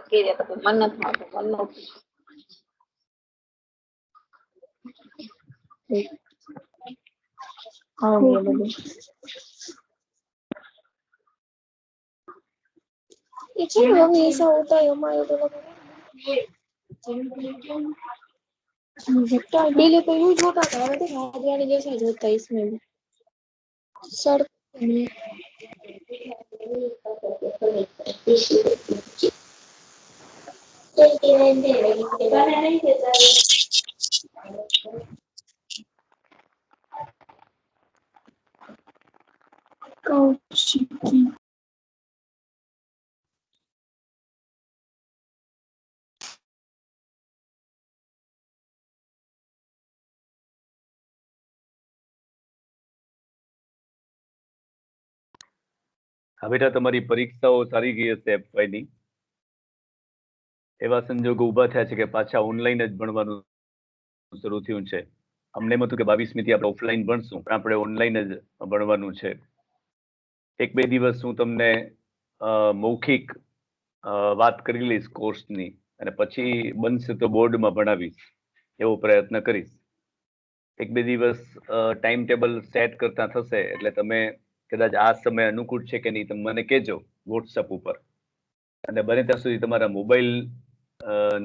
કે રે તો મન નથી આવતું મન હા બધું ये क्यों अभी ऐसा होता है हमारे तो पहले तो यूज होता था अभी तो हाथवानी जैसा ही होता है इसमें भी सर कौशिकी બેટા તમારી પરીક્ષાઓ સારી ગઈ હશે એફવાય ની એવા સંજોગો ઊભા થયા છે કે પાછા ઓનલાઈન જ ભણવાનું શરૂ થયું છે અમને એમ હતું કે 22મી થી આપણે ઓફલાઈન ભણશું પણ આપણે ઓનલાઈન જ ભણવાનું છે એક બે દિવસ હું તમને મૌખિક વાત કરી લઈશ કોર્સની અને પછી બનશે તો બોર્ડમાં ભણાવીશ એવો પ્રયત્ન કરીશ એક બે દિવસ ટાઈમ ટેબલ સેટ કરતા થશે એટલે તમે કદાચ આ સમય અનુકૂળ છે કે નહીં તમે મને કહેજો વોટ્સઅપ ઉપર અને બને ત્યાં સુધી તમારા મોબાઈલ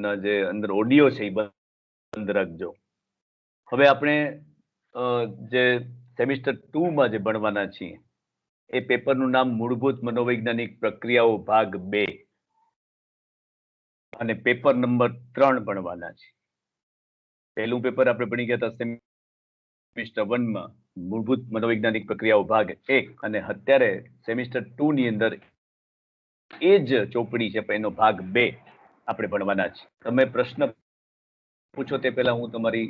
ના જે અંદર ઓડિયો છે એ બંધ રાખજો હવે આપણે જે સેમિસ્ટર 2 માં જે ભણવાના છીએ એ પેપરનું નામ મૂળભૂત મનોવૈજ્ઞાનિક પ્રક્રિયાઓ ભાગ 2 અને પેપર નંબર 3 ભણવાના છે પહેલું પેપર આપણે ભણી ગયા હતા સેમિસ્ટર 1 માં મૂળભૂત મનોવૈજ્ઞાનિક પ્રક્રિયાઓ ભાગ 1 અને અત્યારે સેમિસ્ટર 2 ની અંદર એ જ ચોપડી છે પણ એનો ભાગ 2 આપણે ભણવાના છે તમે પ્રશ્ન પૂછો તે પહેલા હું તમારી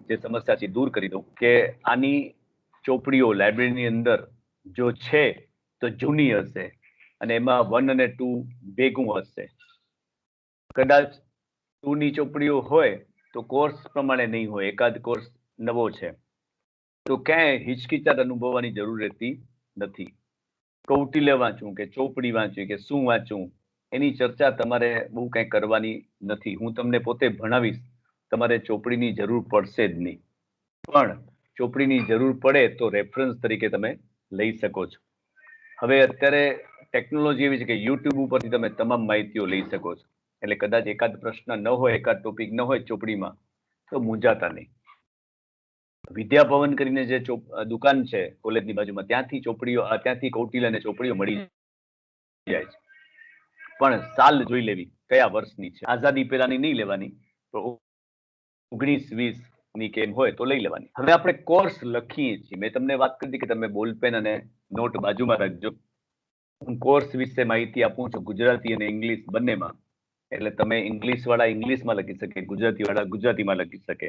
જે સમસ્યા છે દૂર કરી દઉં કે આની ચોપડીઓ લાઇબ્રેરીની અંદર જો છે તો જૂની હશે અને એમાં 1 અને 2 ભેગું હશે કદાચ 2 ની ચોપડીઓ હોય તો કોર્સ પ્રમાણે નહીં હોય એકાદ કોર્સ નવો છે તો ક્યાંય હિચકિચાટ અનુભવવાની જરૂર રહેતી નથી કૌટિલ્ય વાંચવું કે ચોપડી વાંચવી કે શું વાંચવું એની ચર્ચા તમારે બહુ કંઈ કરવાની નથી હું તમને પોતે ભણાવીશ તમારે ચોપડીની જરૂર પડશે જ નહીં પણ ચોપડીની જરૂર પડે તો રેફરન્સ તરીકે તમે લઈ શકો છો હવે અત્યારે ટેકનોલોજી એવી છે કે યુટ્યુબ ઉપરથી તમે તમામ માહિતીઓ લઈ શકો છો એટલે કદાચ એકાદ પ્રશ્ન ન હોય એકાદ ટોપિક ન હોય ચોપડીમાં તો મૂંઝાતા નહીં વિદ્યાભવન કરીને જે દુકાન છે કોલેજની બાજુમાં ત્યાંથી ચોપડીઓ ત્યાંથી કૌટિલ્ય અને ચોપડીઓ મળી જાય છે પણ સાલ જોઈ લેવી કયા વર્ષની છે આઝાદી પહેલાની નહીં લેવાની તો 1920 ની કેમ હોય તો લઈ લેવાની હવે આપણે કોર્સ લખીએ છીએ મેં તમને વાત કરી કે તમે બોલપેન અને નોટ બાજુમાં રાખજો હું કોર્સ વિશે માહિતી આપું છું ગુજરાતી અને ઇંગ્લિશ બંનેમાં એટલે તમે ઇંગ્લિશ વાળા ઇંગ્લિશમાં લખી શકે ગુજરાતી વાળા ગુજરાતીમાં લખી શકે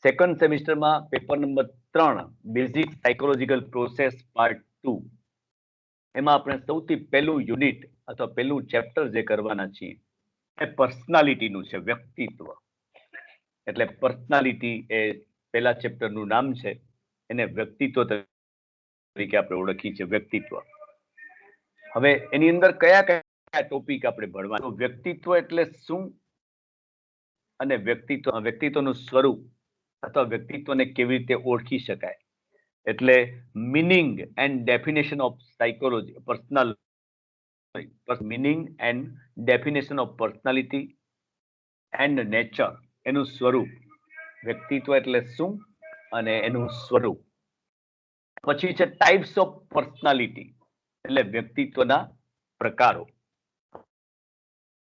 સેકન્ડ સેમિસ્ટરમાં paper number 3 basic psychological process part 2 એમાં આપણે સૌથી પહેલું યુનિટ અથવા પહેલું ચેપ્ટર જે કરવાના છીએ એ પર્સનાલિટીનું છે વ્યક્તિત્વ એટલે પર્સનાલિટી એ પહેલા ચેપ્ટરનું નામ છે એને વ્યક્તિત્વ તરીકે આપણે ઓળખી છે વ્યક્તિત્વ હવે એની અંદર કયા કયા ટોપિક આપણે ભણવાનું વ્યક્તિત્વ એટલે શું અને વ્યક્તિત્વનું સ્વરૂપ અથવા વ્યક્તિત્વને કેવી રીતે ઓળખી શકાય એટલે meaning and definition of psychology meaning and definition of personality and nature એનું સ્વરૂપ વ્યક્તિત્વ એટલે શું અને એનું સ્વરૂપ પછી છે ટાઈપ્સ ઓફ પર્સનાલિટી એટલે વ્યક્તિત્વના પ્રકારો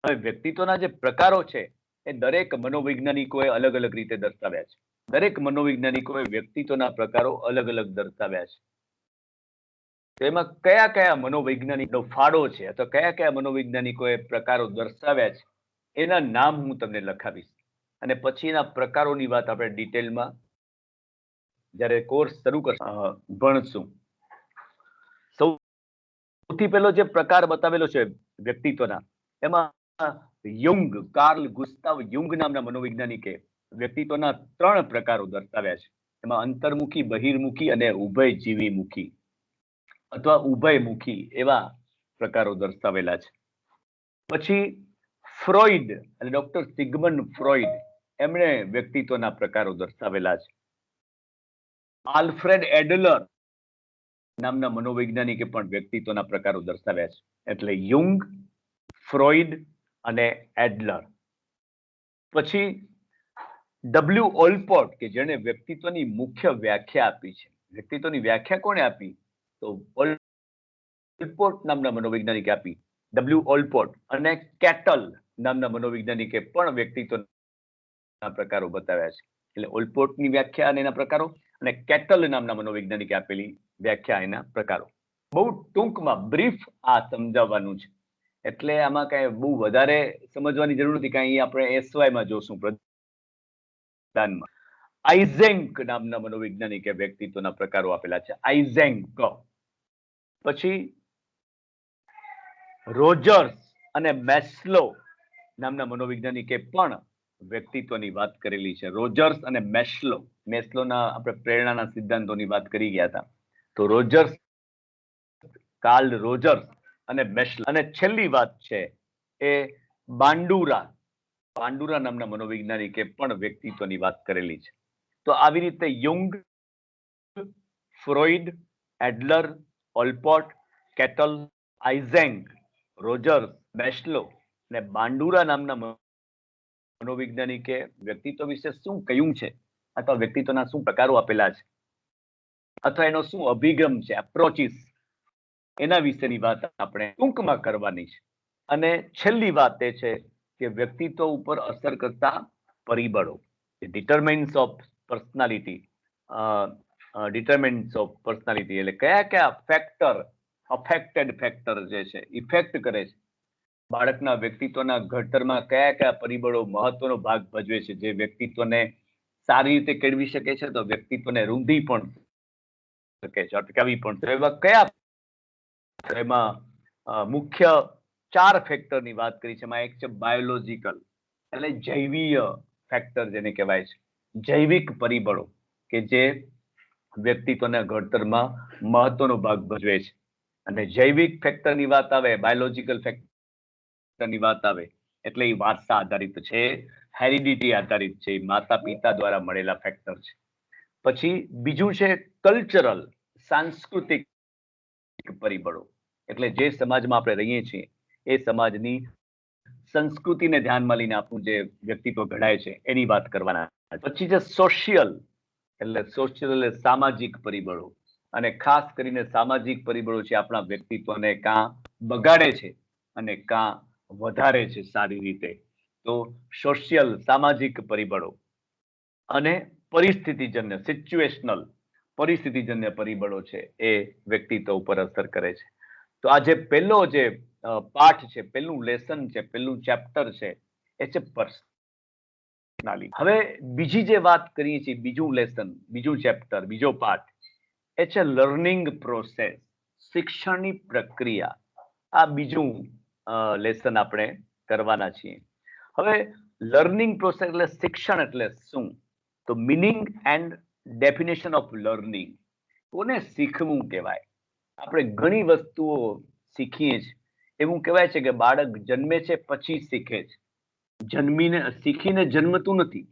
હવે વ્યક્તિત્વના જે પ્રકારો છે એ દરેક મનોવૈજ્ઞાનિકોએ અલગ અલગ રીતે દર્શાવ્યા છે દરેક મનોવૈજ્ઞાનિકોએ વ્યક્તિત્વના પ્રકારો અલગ અલગ દર્શાવ્યા છે તો એમાં કયા કયા મનોવૈજ્ઞાનિકનો ફાળો છે અથવા કયા કયા મનોવૈજ્ઞાનિકોએ પ્રકારો દર્શાવ્યા છે એના નામ હું તમને લખાવીશ અને પછી એના પ્રકારોની વાત આપણે ડિટેલમાં જ્યારે કોર્સ શરૂ કરશું ભણશું સૌથી પહેલો જે પ્રકાર બતાવેલો છે વ્યક્તિત્વના એમાં કાર્લ ગુસ્તાવ યુંગ નામના મનોવૈજ્ઞાનિકે વ્યક્તિત્વના 3 પ્રકારો દર્શાવ્યા છે એમાં અંતર્મુખી બહિર્મુખી અને ઉભયજીવીમુખી અથવા ઉભયમુખી એવા પ્રકારો દર્શાવેલા છે પછી ફ્રોઈડ અને ડોક્ટર સિગમન્ડ ફ્રોઈડ એમણે વ્યક્તિત્વના પ્રકારો દર્શાવેલા છે. આલ્ફ્રેડ એડલર નામના મનોવૈજ્ઞાનિકે પણ વ્યક્તિત્વના પ્રકારો દર્શાવ્યા છે. એટલે યુંગ, ફ્રોઈડ અને એડલર. પછી ડબલ્યુ ઓલપોર્ટ કે જેણે વ્યક્તિત્વની મુખ્ય વ્યાખ્યા આપી છે. વ્યક્તિત્વની વ્યાખ્યા કોણે આપી? તો ઓલપોર્ટ નામના મનોવૈજ્ઞાનિકે આપી. ડબલ્યુ ઓલપોર્ટ અને કેટલ નામના મનોવૈજ્ઞાનિકે પણ વ્યક્તિત્વના પ્રકારો બતાવ્યા છે. એટલે ઓલપોર્ટની વ્યાખ્યા અને એના પ્રકારો અને કેટલ નામના મનોવૈજ્ઞાનિકે આપેલી વ્યાખ્યા એના પ્રકારો. બહુ ટૂંકમાં બ્રીફ આ સમજાવવાનું છે. એટલે આમાં કઈ બહુ વધારે સમજવાની જરૂર નથી. કઈ આપણે એસવાયમાં જોશું પ્રદાનમાં. આઇઝેન્ક નામના મનોવૈજ્ઞાનિકે વ્યક્તિત્વના પ્રકારો આપેલા છે. આઇઝેન્ક. પછી રોજર્સ અને મેસ્લો નામના મનોવૈજ્ઞાનિકે પણ વ્યક્તિત્વની વાત કરેલી છે. રોજર્સ અને મેસ્લોના આપણે પ્રેરણાના સિદ્ધાંતોની વાત કરી ગયા હતા. તો રોજર્સ, કાર્લ રોજર્સ અને મેસ્લો. અને છેલ્લી વાત છે એ બાંડુરા નામના મનોવૈજ્ઞાનિકે પણ વ્યક્તિત્વની વાત કરેલી છે. તો આવી રીતે યુંગ, ફ્રોઈડ, એડલર, ઓલપોર્ટ, કેટલ, આઇઝેન્ક, રોજર્સ, મેસ્લો અને બાંડુરા નામના મનોવૈજ્ઞાનિકે વ્યક્તિત્વ વિશે શું કહ્યું છે, અથવા વ્યક્તિત્વના શું પ્રકારો આપેલા છે, અથવા એનો શું અભિગમ છે, એપ્રોચીસ, એના વિશેની વાત આપણે ટૂંકમાં કરવાની છે. અને છેલ્લી વાત એ છે કે વ્યક્તિત્વ ઉપર અસર કરતા પરિબળો, ડિટરમિન્સ ઓફ પર્સનાલિટી, એટલે કયા કયા ફેક્ટર, અફેક્ટેડ ફેક્ટર જે છે, ઇફેક્ટ કરે છે બાળકના વ્યક્તિત્વના ઘડતરમાં, કયા કયા પરિબળો મહત્વનો ભાગ ભજવે છે જે વ્યક્તિત્વને સારી રીતે કેળવી શકે છે, તો વ્યક્તિત્વને રૂંધી પણ શકે છે, અટકાવી પણ શકે. એવા કયા, એમાં મુખ્ય 4 ફેક્ટરની વાત કરી છે. એમાં એક છે બાયોલોજીકલ, એટલે જૈવીય ફેક્ટર જેને કહેવાય છે, જૈવિક પરિબળો કે જે વ્યક્તિત્વના ઘડતરમાં મહત્વનો ભાગ ભજવે છે. અને જૈવિક ફેક્ટરની વાત આવે, બાયોલોજીકલ ફેક્ટરની વાત આવે એટલે એ વારસા આધારિત છે, હેરિડિટી આધારિત છે, માતા પિતા દ્વારા મળેલા ફેક્ટર છે. પછી બીજું છે કલ્ચરલ, સાંસ્કૃતિક પરિબળો, એટલે જે સમાજમાં આપણે રહીએ છીએ એ સમાજની સંસ્કૃતિને ધ્યાનમાં લઈને આપણું જે વ્યક્તિત્વ ઘડાય છે એની વાત કરવાના. પછી છે સોશિયલ, એટલે સામાજિક પરિબળો, અને ખાસ કરીને સામાજિક પરિબળો છે આપણા વ્યક્તિત્વને કાં બગાડે છે અને કાં વધારે છે સારી રીતે. તો સોશિયલ, સામાજિક પરિબળો. અને પરિસ્થિતિજન્ય, સિચ્યુએશનલ, પરિસ્થિતિજન્ય પરિબળો છે એ વ્યક્તિત્વ ઉપર અસર કરે છે. તો આ જે પહેલો જે પાઠ છે, પહેલું લેસન છે, પહેલું ચેપ્ટર છે એ છે પર્સનાલિટી. હવે બીજી જે વાત કરીએ છીએ, બીજું લેસન, બીજું ચેપ્ટર, બીજો પાઠ એ છે લર્નિંગ પ્રોસેસ, શિક્ષણની પ્રક્રિયા. આ બીજું લેસન આપણે કરવાના છીએ. હવે લર્નિંગ પ્રોસેસ એટલે શિક્ષણ એટલે શું? તો meaning and definition of learning. કોને શીખવું કહેવાય? આપણે ઘણી વસ્તુઓ શીખીએ છીએ. એવું કહેવાય છે કે બાળક જન્મે છે પછી શીખે છે, શીખીને જન્મતું નથી.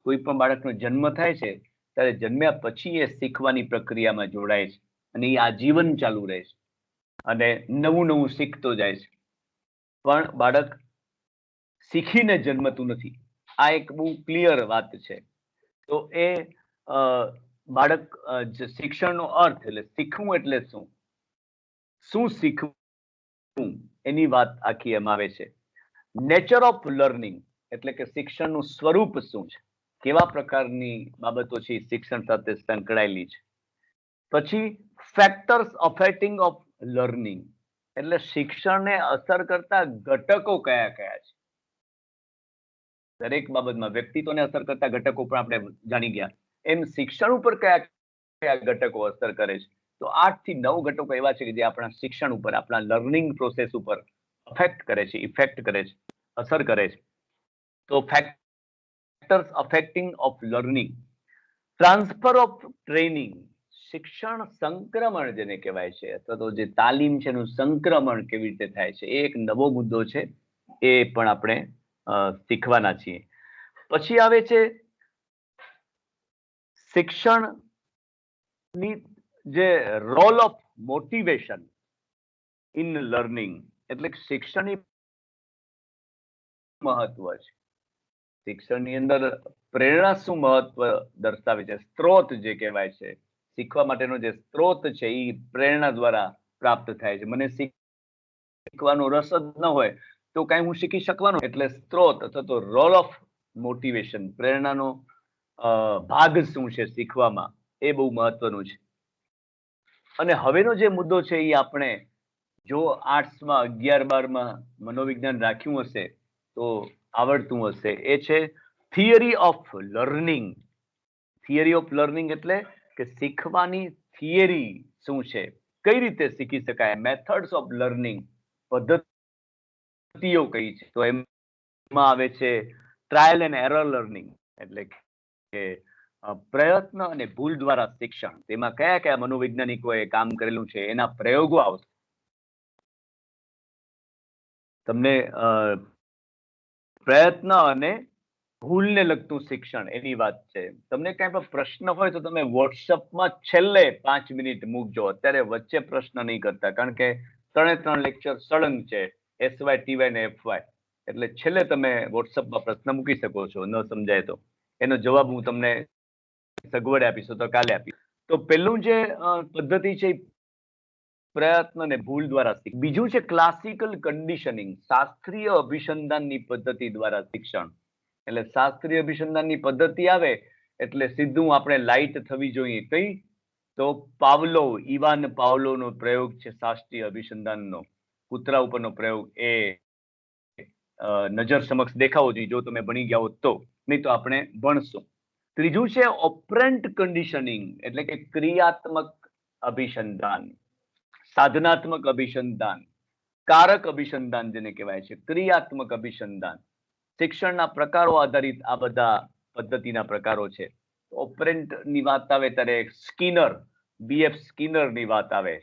કોઈ પણ બાળકનો જન્મ થાય છે ત્યારે જન્મ્યા પછી એ શીખવાની પ્રક્રિયામાં જોડાય છે અને એ આજીવન ચાલુ રહે છે અને નવું નવું શીખતો જાય છે. પણ બાળક શીખીને જન્મતું નથી. આ એક બહુ ક્લિયર વાત છે. તો એ બાળક, શિક્ષણનો અર્થ એટલે શીખવું એટલે શું, શું શીખવું એની વાત આખી એમ આવે છે. નેચર ઓફ લર્નિંગ એટલે કે શિક્ષણનું સ્વરૂપ શું છે, કેવા પ્રકારની બાબતો છે શિક્ષણ સાથે સંકળાયેલી છે. પછી ફેક્ટર્સ અફેક્ટિંગ ઓફ લર્નિંગ એટલે શિક્ષણને અસર કરતા ઘટકો કયા કયા છે. દરેક બાબતમાં વ્યક્તિત્વને અસર કરતા ઘટકો પણ આપણે જાણી ગયા, એમ શિક્ષણ ઉપર કયા કયા ઘટકો અસર કરે છે. તો 8 થી 9 ઘટકો એવા છે કે જે આપણા શિક્ષણ ઉપર, આપણા લર્નિંગ પ્રોસેસ ઉપર અફેક્ટ કરે છે, ઇફેક્ટ કરે છે, અસર કરે છે. તો factors affecting of learning. Transfer of training, શિક્ષણ સંક્રમણ જેને કહેવાય છે, અથવા તો જે તાલીમ છે એનું સંક્રમણ કેવી રીતે થાય છે, એ એક નવો મુદ્દો છે એ પણ આપણે શીખવાના છીએ. પછી આવે છે શિક્ષણની જે role of motivation in learning, એટલે શિક્ષણની મહત્વ છે. શિક્ષણની અંદર પ્રેરણા શું મહત્વ દર્શાવે છે, સ્ત્રોત જે કહેવાય છે, શીખવા માટેનો જે સ્ત્રોત છે એ પ્રેરણા દ્વારા પ્રાપ્ત થાય છે. મને શીખવાનો રસ જ ન હોય તો કઈ હું શીખી શકવાનો, એટલે સ્ત્રોત અથવા તો રોલ ઓફ મોટિવેશન, પ્રેરણાનો ભાગ શું છે શીખવામાં, એ બહુ મહત્વનું છે. અને હવેનો જે મુદ્દો છે એ આપણે જો આર્ટ્સમાં 11-12માં મનોવિજ્ઞાન રાખ્યું હશે તો આવડતું હશે, એ છે theory of learning. Theory of learning એટલે કે શીખવાની થિયરી શું છે, કઈ રીતે શીખી શકાય, મેથડ્સ ઓફ લર્નિંગ, પદ્ધતિઓ કઈ છે. તો એમાં આવે છે ટ્રાયલ એન્ડ એરર લર્નિંગ, એટલે કે પ્રયત્ન અને ભૂલ દ્વારા શિક્ષણ. તેમાં કયા કયા મનોવૈજ્ઞાનિકોએ કામ કરેલું છે એના પ્રયોગો આવશે. તમને પ્રયત્ન અને ભૂલને લગતું શિક્ષણ એની વાત છે. તમને કઈ પણ પ્રશ્ન હોય તો તમે વોટ્સઅપમાં છેલ્લે 5 મિનિટ મૂકજો. અત્યારે વચ્ચે પ્રશ્ન નહીં કરતા, કારણ કે 3 લેક્ચર સળંગ છે, SY, TY ને FY, એટલે છેલ્લે તમે વોટ્સઅપમાં પ્રશ્ન મૂકી શકો છો. ન સમજાય તો એનો જવાબ હું તમને સગવડ આપીશું તો કાલે આપીશ. તો પહેલું જે પદ્ધતિ છે પ્રયત્ન અને ભૂલ દ્વારા શીખ. બીજું છે ક્લાસિકલ કન્ડિશનિંગ, શાસ્ત્રીય અભિસંધાનની પદ્ધતિ દ્વારા શિક્ષણ. એટલે શાસ્ત્રીય અભિસંધાનની પદ્ધતિ આવે એટલે સીધું આપણે લાઈટ થવી જોઈએ. કઈ? તો ઇવાન પાવલોનો પ્રયોગ છે શાસ્ત્રીય અભિસંધાનનો, કૂતરા ઉપરનો પ્રયોગ, એ નજર સમક્ષ દેખાવો જોઈએ જો તમે ભણી ગયા હો તો, નહીં તો આપણે ભણશું. ત્રીજું છે ઓપરન્ટ કન્ડિશનિંગ, એટલે કે ક્રિયાત્મક અભિસંધાન, સાધનાત્મક અભિસંધાન, કારક અભિસંધાન જેને કહેવાય છે, ક્રિયાત્મક અભિસંધાન. શિક્ષણના પ્રકારો આધારિત આ બધા પદ્ધતિના પ્રકારો છે. ઓપરેન્ટ ની વાત આવે ત્યારે સ્કિનર, BF સ્કિનર ની વાત આવે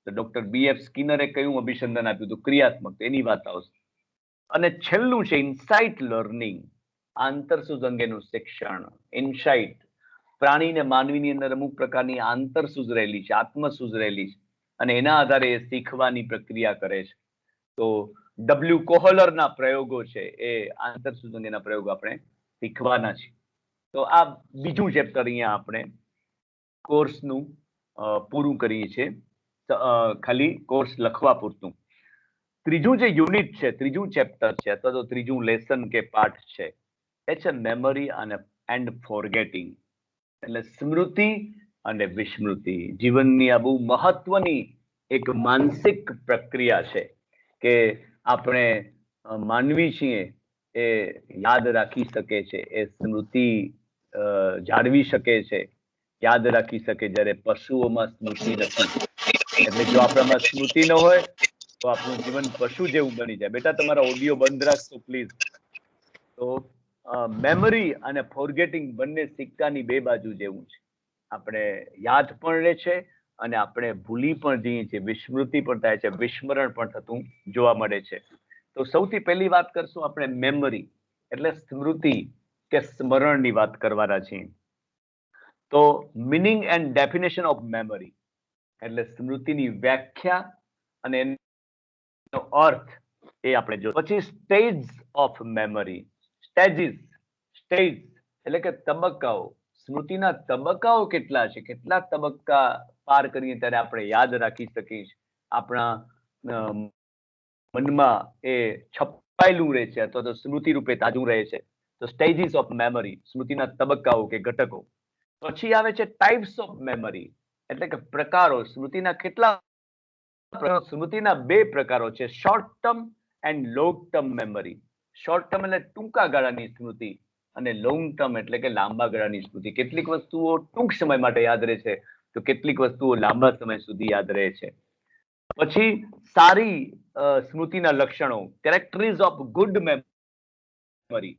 તો ડોક્ટર BF સ્કિનરે કયું અભિસંધાન આપ્યું હતું? ક્રિયાત્મક, એની વાત આવશે. અને છેલ્લું છે ઇનસાઇટ લર્નિંગ, આંતરસૂઝ અંગેનું શિક્ષણ. ઇનસાઇટ, પ્રાણી ને માનવીની અંદર અમુક પ્રકારની આંતરસૂઝ રહેલી છે, આત્મસૂઝ રહેલી છે, અને એના આધારે એ શીખવાની પ્રક્રિયા કરે છે. તો W કોહલરના પ્રયોગો છે, એ આંતરસૂઝ અંગેના પ્રયોગો આપણે શીખવાના છે. તો આ બીજું ચેપ્ટર અહીંયા આપણે કોર્સનું પૂરું કરીએ છીએ, ખાલી કોર્સ લખવા પૂરતું. ત્રીજું જે યુનિટ છે, ત્રીજું ચેપ્ટર છે, અથવા તો ત્રીજું લેસન કે પાઠ છે, એ છે મેમરી એન્ડ ફોરગેટિંગ, એટલે સ્મૃતિ અને વિસ્મૃતિ. જીવનની આ બહુ મહત્વની એક માનસિક પ્રક્રિયા છે કે આપણે માનવી છીએ એ યાદ રાખી શકે છે, એ સ્મૃતિ જાળવી શકે છે, યાદ રાખી શકે, જ્યારે પશુઓમાં સ્મૃતિ નથી. એટલે જો આપણામાં સ્મૃતિ ન હોય તો આપણું જીવન પશુ જેવું બની જાય. બેટા તમારા ઓડિયો બંધ રાખશો પ્લીઝ. તો મેમરી અને ફોરગેટિંગ બંને સિક્કાની બે બાજુ જેવું છે. આપણે યાદ પણ રહે છે અને આપણે ભૂલી પણ જઈએ છીએ, વિસ્મૃતિ પણ થાય છે, વિસ્મરણ પણ થતું જોવા મળે છે. તો સૌથી પહેલી વાત કરશું આપણે મેમરી, એટલે સ્મૃતિ કે સ્મરણની વાત કરવાના છીએ. તો meaning and definition of memory, એટલે સ્મૃતિની વ્યાખ્યા અને એનો અર્થ એ આપણે જો. પછી stage of memory, stages, stage એટલે કે તબક્કાઓ. સ્મૃતિના તબક્કાઓ કેટલા છે, કેટલા તબક્કા પાર કરીએ ત્યારે આપણે યાદ રાખી શકીએ, આપણા મનમાં એ છપાયેલું રહે છે અથવા તો સ્મૃતિ રૂપે તાજું રહે છે. તો સ્ટેજીસ ઓફ મેમરી, સ્મૃતિના તબક્કાઓ કે ઘટકો. પછી આવે છે ટાઈપ્સ ઓફ મેમરી, એટલે કે પ્રકારો. સ્મૃતિના કેટલા? સ્મૃતિના બે પ્રકારો છે, short term and long term memory. Short term એટલે ટૂંકા ગાળાની સ્મૃતિ, અને લોંગ ટર્મ એટલે કે લાંબા ગાળાની સ્મૃતિ. કેટલીક વસ્તુઓ ટૂંક સમય માટે યાદ રહે છે તો કેટલીક વસ્તુઓ લાંબા સમય સુધી યાદ રહે છે. પછી સારી સ્મૃતિના લક્ષણો, કેરેક્ટરીઝ ઓફ ગુડ મેમરી,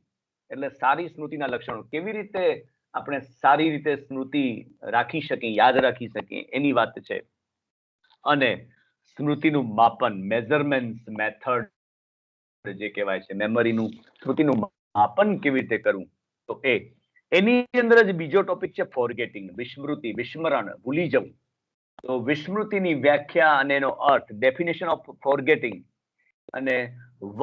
એટલે સારી સ્મૃતિના લક્ષણો, કેવી રીતે આપણે સારી રીતે સ્મૃતિ રાખી શકીએ, યાદ રાખી શકીએ, એની વાત છે. અને સ્મૃતિનું માપન, મેઝરમેન્ટ મેથડ જે કહેવાય છે મેમરીનું સ્મૃતિનું માપન કેવી રીતે કરવું, તો એની અંદર જ બીજો ટોપિક છે ફોરગેટિંગ, વિસ્મૃતિ, વિસ્મરણ, ભૂલી જવું. તો વિસ્મૃતિની વ્યાખ્યા અને એનો અર્થ, ડેફિનેશન ઓફ ફોરગેટિંગ, અને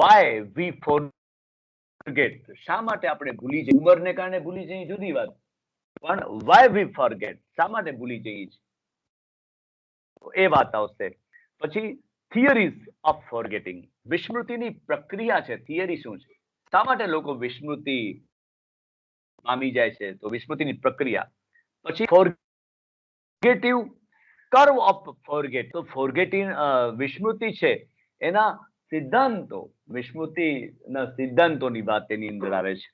વાય વી ફોરગેટ, શા માટે આપણે ભૂલી જઈએ. ઉંમરને કારણે ભૂલી જઈએ જુદી વાત, પણ વાય વી ફોરગેટ, શા માટે ભૂલી જઈએ છીએ, એ વાત આવશે. પછી થિયરીઝ ઓફ ફોરગેટિંગ, વિસ્મૃતિની પ્રક્રિયા છે, થિયરી શું છે, શા માટે લોકો વિસ્મૃતિ પામી જાય છે, તો વિસ્મૃતિની પ્રક્રિયા. પછી ફોરગેટિવ કર્વ ઓફ ફોરગેટ, તો ફોરગેટિંગ વિસ્મૃતિ છે એના સિદ્ધાંતો, વિસ્મૃતિના સિદ્ધાંતોની વાત એની અંદર આવે છે,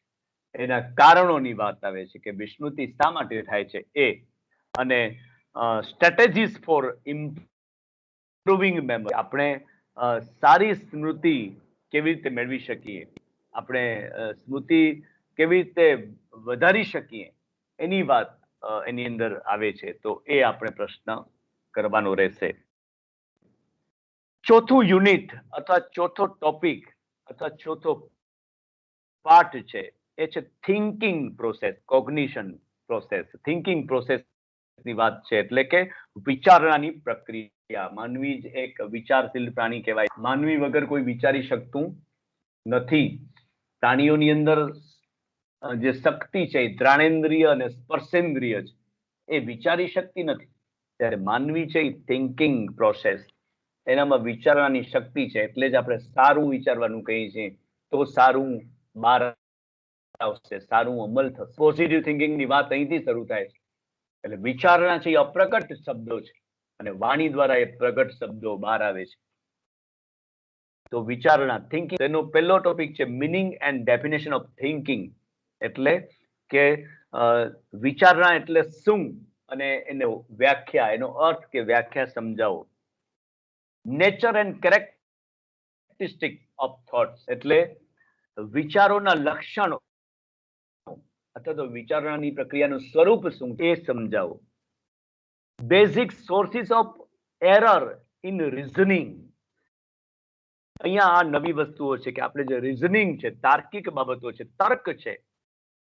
એના કારણોની વાત આવે છે કે વિસ્મૃતિ શા માટે થાય છે એ, અને સ્ટ્રેટેજીસ ફોર ઇમ્પ્રુવિંગ મેમરી, આપણે સારી સ્મૃતિ કેવી રીતે મેળવી શકીએ, આપણે સ્મૃતિ કેવી રીતે વધારી શકીએ, એની વાત એની અંદર આવે છે. તો એ આપણે પ્રશ્ન કરવાનો રહેશે. ચોથું યુનિટ અથવા ચોથો ટોપિક અથવા ચોથો પાર્ટ છે એ છે thinking process, cognition process. Thinking process ની વાત છે એટલે કે વિચારણાની પ્રક્રિયા. માનવી જ એક વિચારશીલ પ્રાણી કહેવાય. માનવી વગર કોઈ વિચારી શકતું નથી. પ્રાણીઓની અંદર જે શક્તિ છે એ ઘ્રાણેન્દ્રિય અને સ્પર્શેન્દ્રિય છે, એ વિચારી શકતી નથી. ત્યારે માનવી છે એ થિંકિંગ પ્રોસેસ, એનામાં વિચારવાની શક્તિ છે. એટલે જ આપણે સારું વિચારવાનું કહીએ છીએ, તો સારું બહાર આવશે, સારું અમલ થશે. પોઝિટિવ થિંકિંગ ની વાત અહીંથી શરૂ થાય છે. એટલે વિચારણા છે એ અપ્રકટ શબ્દો છે અને વાણી દ્વારા એ પ્રગટ શબ્દો બહાર આવે છે. તો વિચારણા, થિંકિંગ, એનો પહેલો ટોપિક છે meaning and definition of thinking. એટલે કે વિચારણા એટલે શું અને એનો વ્યાખ્યા, એનો અર્થ કે વ્યાખ્યા સમજાવો. Nature and characteristic of thoughts, એટલે વિચારોના લક્ષણો અથવા તો વિચારણાની પ્રક્રિયાનું સ્વરૂપ શું એ સમજાવો. Basic sources of error in reasoning, અહીંયા આ નવી વસ્તુઓ છે કે આપણે જે રીઝનિંગ છે, તાર્કિક બાબતો છે, તર્ક છે,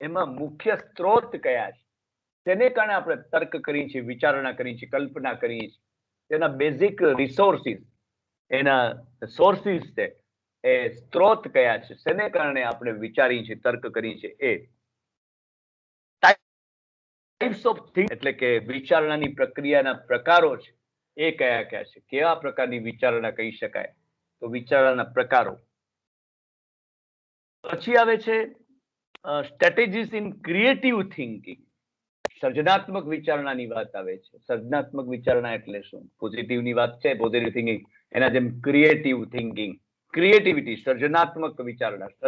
એમાં મુખ્ય સ્ત્રોત કયા છે, તેને કારણે આપણે તર્ક કરીએ છીએ, વિચારણા કરીએ છીએ, કલ્પના કરીએ છીએ, તેના બેઝિક રિસોર્સિસ, એના સોર્સિસ છે, એ સ્ત્રોત કયા છે, તેને કારણે આપણે વિચારીએ છીએ, તર્ક કરીએ છીએ. એ ટાઈપ્સ ઓફ થિંક, એટલે કે વિચારણાની પ્રક્રિયાના પ્રકારો છે, એ કયા કયા છે, કેવા પ્રકારની વિચારણા કહી શકાય, તો વિચારણાના પ્રકારો. પછી આવે છે સ્ટ્રેટેજીસ ઇન ક્રિએટિવ થિંકિંગ, સર્જનાત્મક વિચારણાની વાત આવે છે. સર્જનાત્મક વિચારણા એટલે શું? પોઝિટિવની વાત છે, પોઝિટિવ થિંકિંગ, એના જેમ ક્રિએટિવ થિંકિંગ, ક્રિએટિવિટી, સર્જનાત્મક વિચારણા.